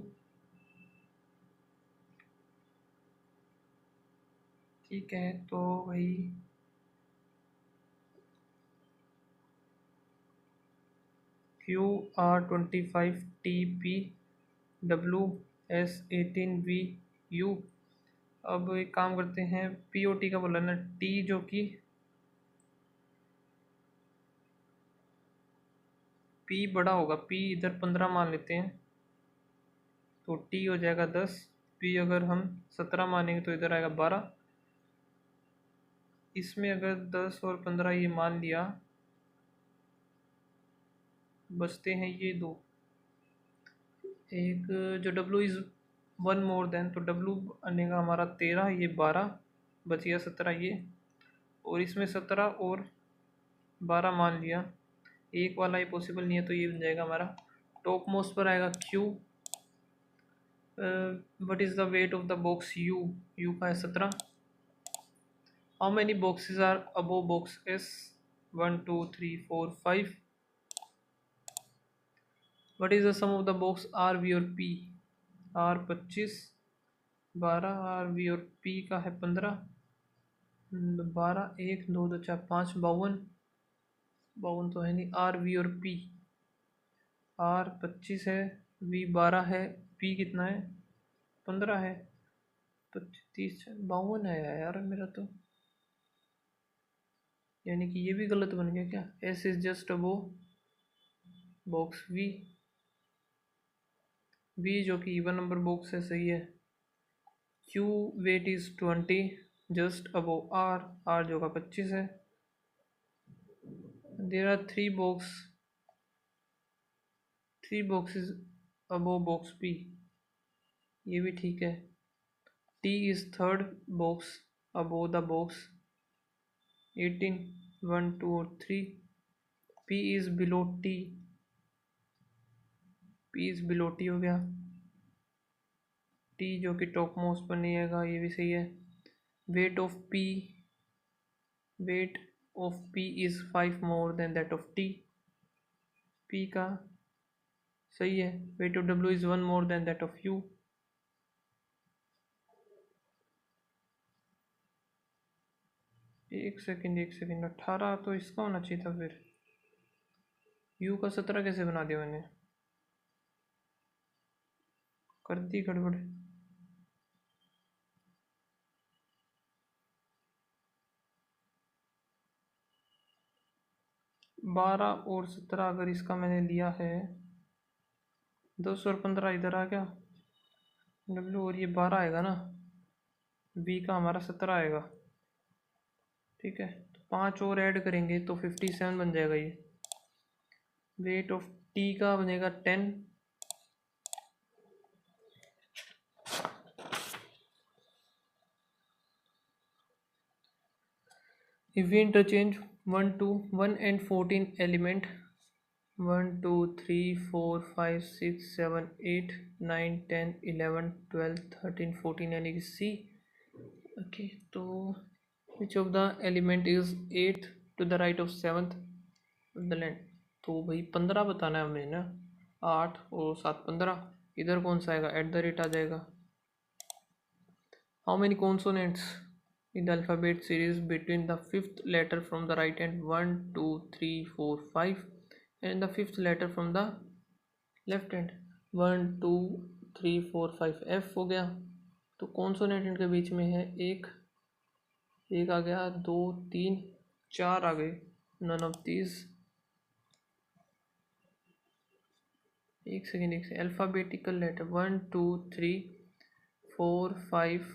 ठीक है, तो भाई QR 25 TP, WS 18VU। अब एक काम करते हैं, POT का बोला ना, T जो कि P बड़ा होगा, P इधर 15 मान लेते हैं तो T हो जाएगा 10। P अगर हम 17 मानेंगे तो इधर आएगा 12। इसमें अगर 10 और 15 ये मान लिया, बचते हैं ये दो। एक जो W इज़ 1 मोर देन, तो W बनेगा हमारा 13, ये 12, बच गया 17 ये, और इसमें 17 और 12 मान लिया। एक वाला ये पॉसिबल नहीं है, तो ये बन जाएगा हमारा टॉप मोस्ट पर आएगा Q। What is the weight of the box U का है 17। How many boxes are above box S? 1, 2, 3, 4, 5। What is the sum of the box R, V और P? R 25, 12, R, V और P का है 15, 12, 1, 2, 2, 4, 5, 52, 52 तो है नहीं। R, V और P, R 25 है, V 12 है, P कितना है? 15 है। 25, 30, 52 है यार मेरा तो, यानी कि ये भी गलत बन गया क्या? S is just above box V जो कि इवन नंबर बॉक्स है, सही है। Q weight is 20 just above R जो का 25 है। There are 3 boxes above box P, ये भी ठीक है। T is third box above the box 18, 1, 2 और 3। P is below T, P is below T हो गया। T जो कि टॉप मोस्ट पर नहीं आएगा, ये भी सही है। Weight of P is 5 more than that of T। P का सही है। Weight of W is 1 more than that of U। एक सेकेंड 18 तो इसका होना चाहिए था, फिर U का 17 कैसे बना दिया मैंने? कर दी गड़बड़। 12 और 17 अगर इसका मैंने लिया है, 10 और 15 इधर आ गया, W और ये 12 आएगा ना, V का हमारा 17 आएगा। ठीक है, तो 5 और ऐड करेंगे तो 57 बन जाएगा ये। वेट ऑफ T का बनेगा 10। If we interchange 1 and 14 element, 1, 2, 3, 4, 5, 6, 7, 8, 9, 10, 11, 12, 13, 14 यानी कि C। ओके, तो which of the element is 8th to the right of 7th of the land? तो भाई 15 बताना है हमें ना, 8 और 7 15। इधर कौन सा आएगा? एट द रेट आ जाएगा। How many consonants in the alphabet series between the fifth letter from the right hand? 1, 2, 3, 4, 5, and the fifth letter from the left hand? 1, 2, 3, 4, 5, F हो गया। तो कॉन्सोनेंट इनके बीच में है, एक आ गया, 2, 3, 4 आ गए। None of these. एक second alphabetical letter 1 2 3 4 5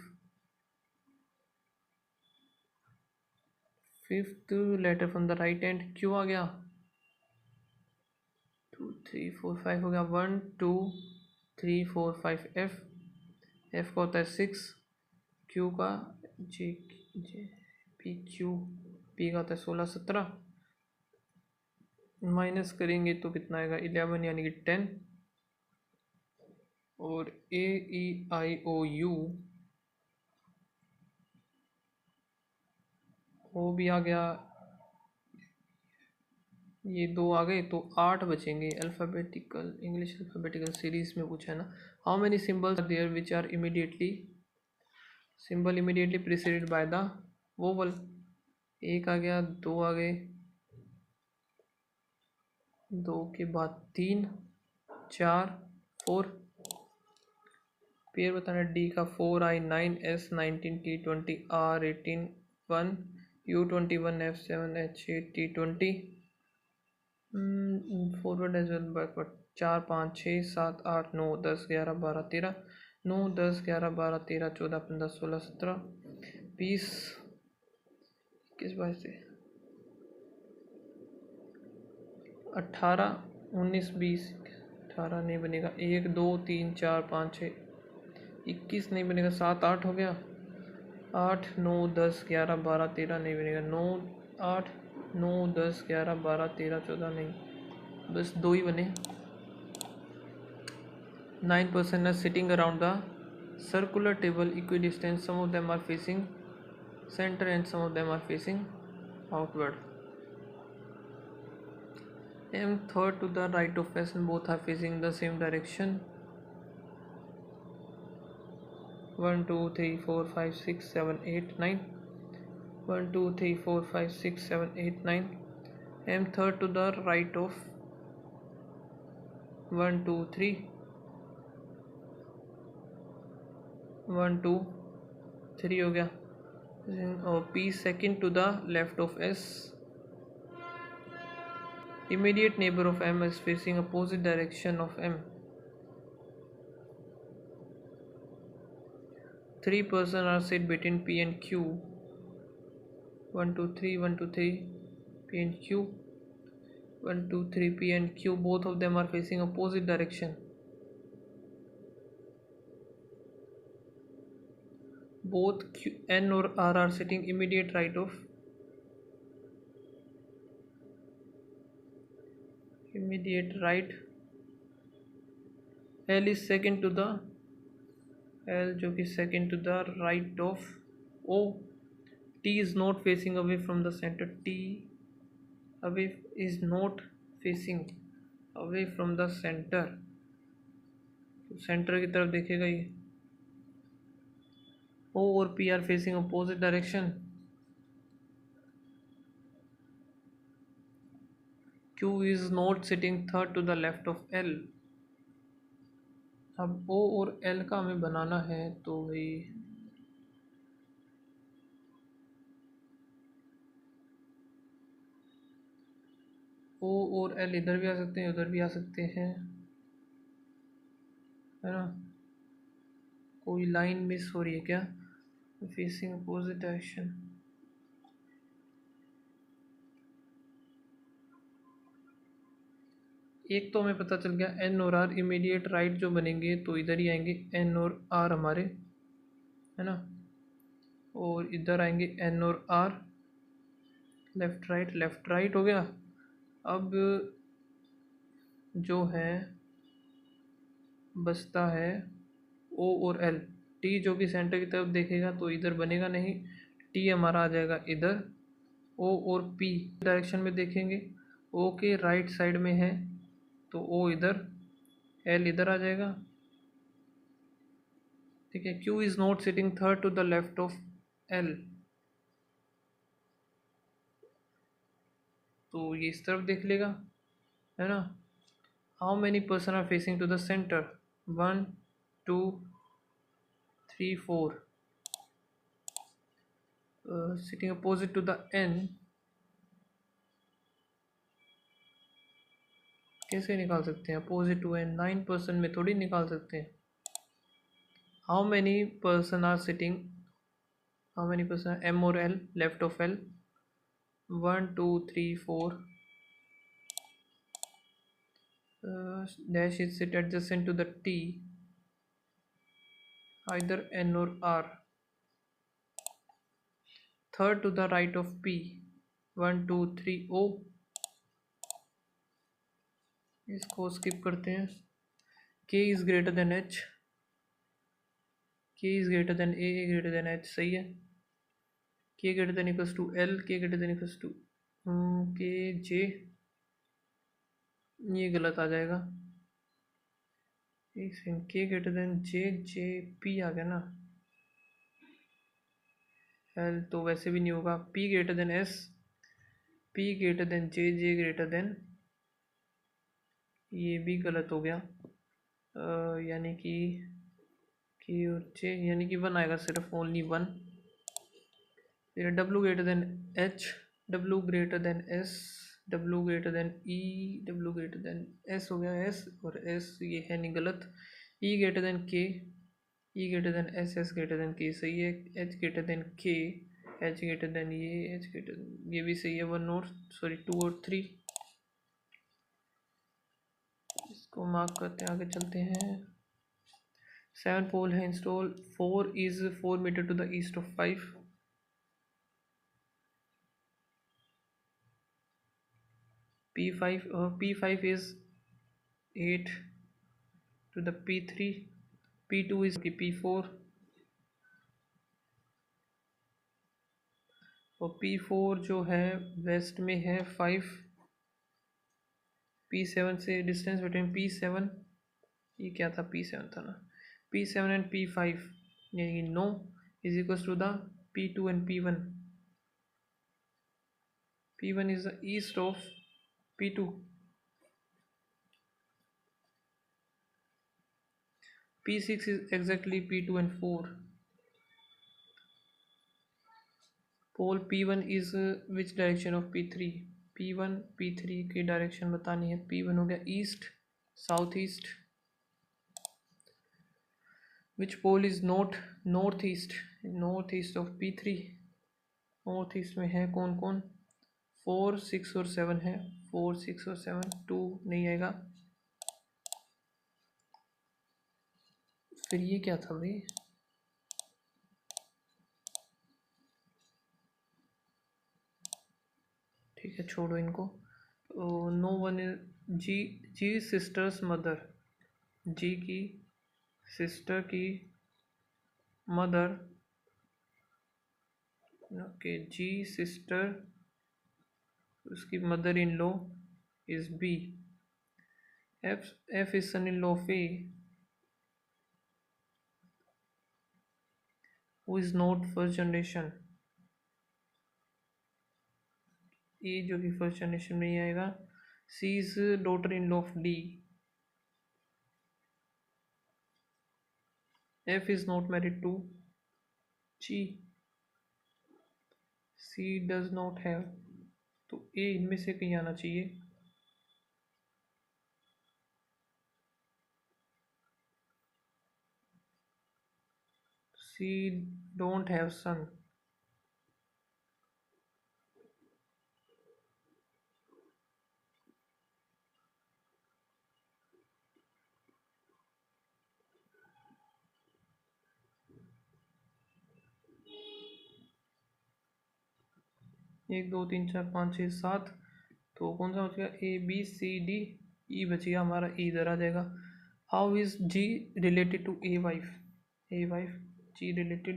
fifth letter from the right hand Q आ गया 2 3 4 5 हो गया 1 2 3 4 5 एफ का होता है 6 क्यू का जे जे पी क्यू पी का होता है 16 17 माइनस करेंगे तो कितना आएगा 11 यानी कि 10 और ए ई आई ओ यू वो भी आ गया ये दो आ गए तो 8 बचेंगे अल्फ़ाबेटिकल इंग्लिश अल्फ़ाबेटिकल सीरीज में पूछा है ना how many symbols are there which are immediately symbol immediately preceded by the vowel एक आ गया दो आ गए दो के बाद 3 4 4 पेयर बताना डी का 4 I 9 S 19 T 20 R 18 1 U 21 F 7 H 8 T 20 forward as well backward 4 5 6 7 8 9 10 11 12 13 9 10 11 12 13 14 15 16 17 20 21 22 18 19 20 18 नहीं बनेगा 1 2 3 4 5 6 21 नहीं बनेगा 7 8 हो गया 8 9 10 11 12 13 नहीं बनेगा 9 8 9 10 11 12 13 14 नहीं बस दो ही बने 9% are sitting around the circular table equidistant. Some of them are facing center and some of them are facing outward. M third to the right of S and both are facing the same direction. 1 2 3 4 5 6 7 8 9 1 2 3 4 5 6 7 8 9 M third to the right of 1 2 3 1 2 3 हो गया और P second to the left of S. Immediate neighbor of M is facing opposite direction of M. 3 persons are sit between P and Q. 1 2 3 1 2 3 P and Q. 1 2 3 P and Q. Both of them are facing opposite direction. Both Q, N or R are sitting immediate right of immediate right. L is second to the L जो कि second to the right of O. T is not facing away from the center. T away is not facing away from the center. तो centre की तरफ देखेगा ये. O और P are facing opposite direction. Q is not sitting third to the left of L. अब O और L का हमें बनाना है तो भाई O और L इधर भी आ सकते हैं उधर भी आ सकते हैं है ना. कोई लाइन मिस हो रही है क्या. Facing opposite direction. एक तो हमें पता चल गया N और R इमीडिएट राइट जो बनेंगे तो इधर ही आएंगे N और R हमारे है ना. और इधर आएंगे N और R लेफ्ट राइट हो गया. अब जो है बचता है O और L. T जो कि सेंटर की तरफ देखेगा तो इधर बनेगा नहीं. T हमारा आ जाएगा इधर. O और P डायरेक्शन में देखेंगे. O के राइट साइड में है तो O इधर L इधर आ जाएगा. ठीक है. Q is not sitting third to the left of L. तो ये इस तरफ देख लेगा है ना. How many person are facing to the center. 1 2 3 4 sitting opposite to the N. कैसे निकाल सकते हैं? अपोजिट टू एन 9% में थोड़ी निकाल सकते हैं। How many person are sitting, how many person, M और L, left of L, 1 2 3 4 dash is sit adjacent to the T, either N or R, third to the right of P, 1 2 3 O। इसको skip करते हैं। K is greater than H, K is greater than A, greater than H, सही है। K greater than equals to L, K greater than equals to K J, ये गलत आ जाएगा। एक second, K greater than J, J P आ गया ना, L तो वैसे भी नहीं होगा। P greater than S, P greater than J, J greater than, ये भी गलत हो गया। यानी कि K और J, यानी कि 1 आएगा सिर्फ, ओनली 1। फिर W greater than H, W greater than S, W greater than E, W greater than S हो गया S, और S ये है नहीं, गलत। E greater than K, E greater than S, S greater than K सही है। H greater than K, H greater than ये, H greater ये भी सही है। 1 और सॉरी 2 और 3, इसको मार्क करते हैं, आगे चलते हैं। 7 पोल है install, 4 is 4 meter to the east of 5, P5 is 8 to the P3, P2 is P4 और P4 जो है वेस्ट में है 5, P7 से डिस्टेंस बिटवीन P7, ये क्या था, P7 था ना, P7 एंड P5 यानी कि no is equals to the P2 and P1, P1 is the east of P2, P6 is exactly P2 and 4, pole P1 is which direction of P3, P1 P3 की direction बतानी है। P1 हो गया east, south east. Which pole is north east of P3, north east में है कौन कौन, 4 6 और 7 है, 4 6 और 7, 2 नहीं आएगा। फिर ये क्या था भाई, ठीक है छोड़ो इनको। No one is G sister's mother, G की सिस्टर की मदर, ओके, जी सिस्टर उसकी mother in law is B, F is son in law of A, who is not first generation, A जो कि फर्स्ट जनरेशन में ही आएगा। C is daughter in law of D, F is not married to G, C does not have, तो A इनमें से कहीं आना चाहिए। सी डोंट हैव सन, एक दो तीन चार पाँच छः सात, तो कौन सा बच गया, ए बी सी डी, ई बच गया हमारा, ई इधर आ जाएगा। How is G related to A wife, A wife G related,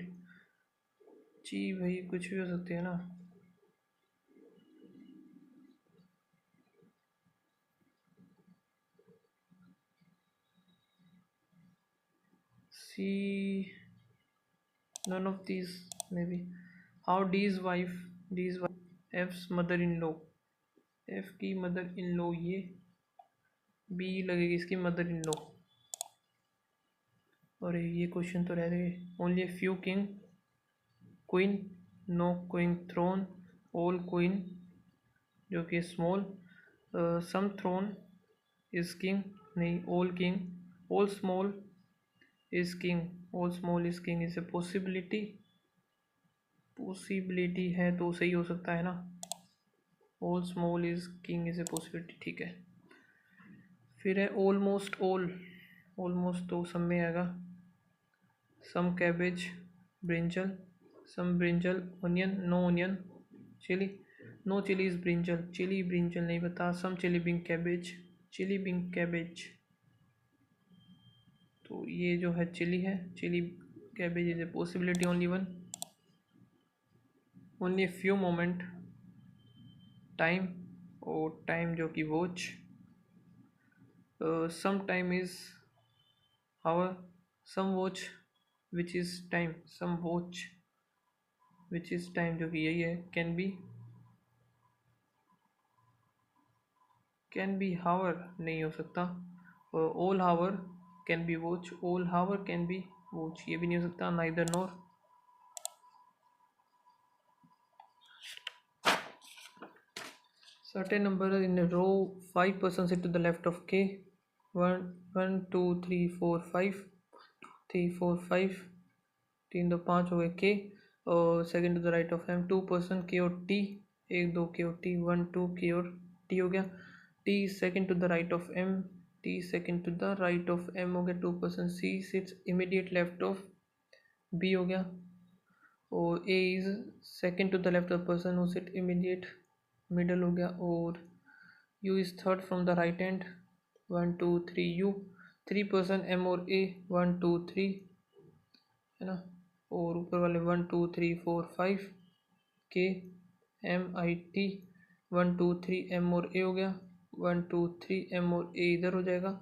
G भाई कुछ भी हो सकते हैं ना, C none of these maybe। How D is wife, D is wife F's mother in law, F की मदर इन लॉ ये, B लगेगी इसकी मदर इन लॉ। और ये क्वेश्चन तो रह गए, only a few king queen, no queen throne, all queen जो कि small, some throne is king नहीं, all king, all small is king, all small is king is a possibility, possibility है तो सही हो सकता है ना, all small is king is a possibility, ठीक है। फिर है ऑलमोस्ट ऑल, ऑलमोस्ट तो सब में आएगा, some cabbage brinjal, some brinjal onion, no onion chilli, no chilli is brinjal, chilli brinjal नहीं पता, some chilli being cabbage, chilli being cabbage, तो ये जो है चिली है, chilli cabbage is a possibility, only one, only a few moment, time, और time जो कि watch, some time is hour, some watch which is time, some watch which is time जो कि यही है, कैन बी हावर नहीं हो सकता, all hour can be watch, all hour can be watch ये भी नहीं हो सकता, neither nor. Certain number in a row, 5 persons sit to the left of K, 1 2 3 4 5, 3 4 5, 3 2 5 हो गए K, और second to the right of M, 2 person K और T, 1 2 K और T, 1 2 K और T हो गया, T second to the right of M, T second to the right of M हो गया, 2 person C sits immediate left of B हो गया, और A is second to the left of person who sit immediate middle हो गया, और U is third from the right hand, 1 2 3 U, 3 person M और A, 1 2 3 है ना, और ऊपर वाले 1 2 3 4 5 K M I T, 1 2 3 M और A हो गया, 1 2 3 M और A इधर हो जाएगा,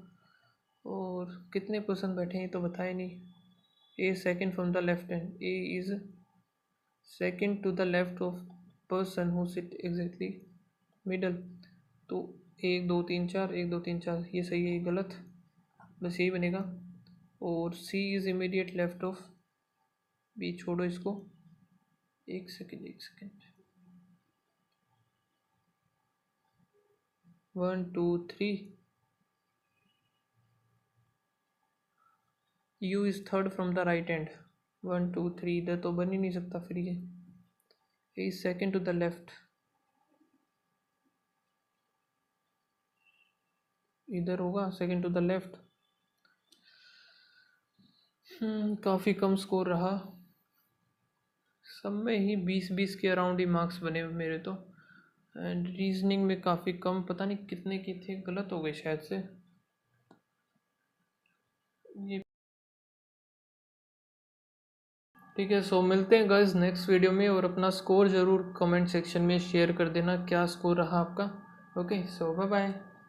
और कितने पर्सन बैठे हैं तो बताए नहीं, A second from the left hand, A is second to the left of person who sit exactly middle, तो 1 2 3 4, 1 2 3 4 ये सही है, ये गलत, बस यही बनेगा, और C is immediate left of B, छोड़ो इसको, एक second 1 2 3, U is third from the right hand, 1 2 3 इधर तो बन ही नहीं सकता, फिर ये is second to the left, इधर होगा सेकेंड टू द लेफ्ट। काफ़ी कम स्कोर रहा, सब में ही 20-20 के अराउंड ही मार्क्स बने मेरे तो, एंड रीजनिंग में काफ़ी कम, पता नहीं कितने के थे, गलत हो गए शायद से ये, ठीक है। सो मिलते हैं गाइस नेक्स्ट वीडियो में, और अपना स्कोर ज़रूर कमेंट सेक्शन में शेयर कर देना, क्या स्कोर रहा आपका। ओके, सो बाय बाय।